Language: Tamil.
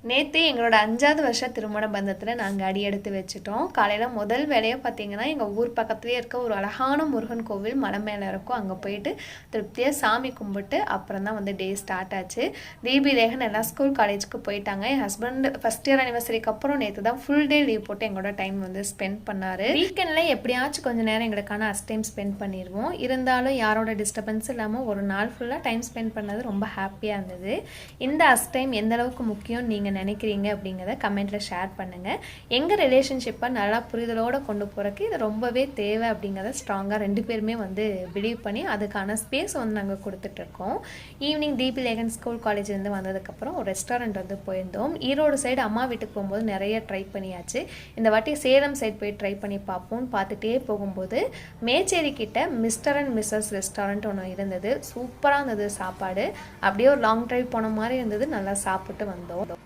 நேற்று எங்களோட 5வது வருஷ திருமண பந்தத்தில் நாங்கள் அடி எடுத்து வச்சுட்டோம். காலையில் முதல் வேலையை பார்த்தீங்கன்னா எங்கள் ஊர் பக்கத்துலேயே இருக்க ஒரு அழகான முருகன் கோவில் மலை மேலே இருக்கும். அங்கே போயிட்டு திருப்தியாக சாமி கும்பிட்டு அப்புறம் தான் வந்து டே ஸ்டார்ட் ஆச்சு. தீபி ரேகன் எல்லாம் ஸ்கூல் காலேஜுக்கு போயிட்டாங்க. என் ஹஸ்பண்ட் ஃபஸ்ட் இயர் அனிவர்சரிக்கு அப்புறம் நேற்று தான் ஃபுல் டே லீவ் போட்டு எங்களோட டைம் வந்து ஸ்பெண்ட் பண்ணார். வீக்கெண்டில் எப்படியாச்சும் கொஞ்சம் நேரம் எங்களுக்கான டைம் ஸ்பெண்ட் பண்ணிடுவோம். இருந்தாலும் யாரோட டிஸ்டர்பன்ஸ் இல்லாமல் ஒரு நாள் ஃபுல்லாக டைம் ஸ்பெண்ட் பண்ணது ரொம்ப ஹாப்பியாக இருந்தது. இந்த டைம் எந்த அளவுக்கு முக்கியம் நீங்கள் நினைக்கிறீங்க அப்படிங்கிறத கமெண்ட்டில் ஷேர் பண்ணுங்கள். எங்கள் ரிலேஷன்ஷிப்பை நல்லா புரிதலோடு கொண்டு போகிறக்கு இது ரொம்பவே தேவை அப்படிங்கிறத ஸ்ட்ராங்காக 2 பேருமே வந்து பிலீவ் பண்ணி அதுக்கான ஸ்பேஸ் வந்து நாங்கள் கொடுத்துட்ருக்கோம். ஈவினிங் தீபி லேகன் ஸ்கூல் காலேஜ்லேருந்து வந்ததுக்கப்புறம் ஒரு ரெஸ்டாரண்ட் வந்து போயிருந்தோம். ஈரோடு சைடு அம்மா வீட்டுக்கு போகும்போது நிறைய ட்ரை பண்ணியாச்சு. இந்த வாட்டி சேலம் சைடு போய் ட்ரை பண்ணி பார்ப்போம்னு பார்த்துட்டே போகும்போது மேச்சேரி கிட்ட மிஸ்டர் அண்ட் மிஸ்ஸஸ் ரெஸ்டாரண்ட் ஒன்று இருந்தது. சூப்பராக இருந்தது சாப்பாடு. அப்படியே ஒரு லாங் ட்ரைவ் போன மாதிரி இருந்தது. நல்லா சாப்பிட்டு வந்தோம்.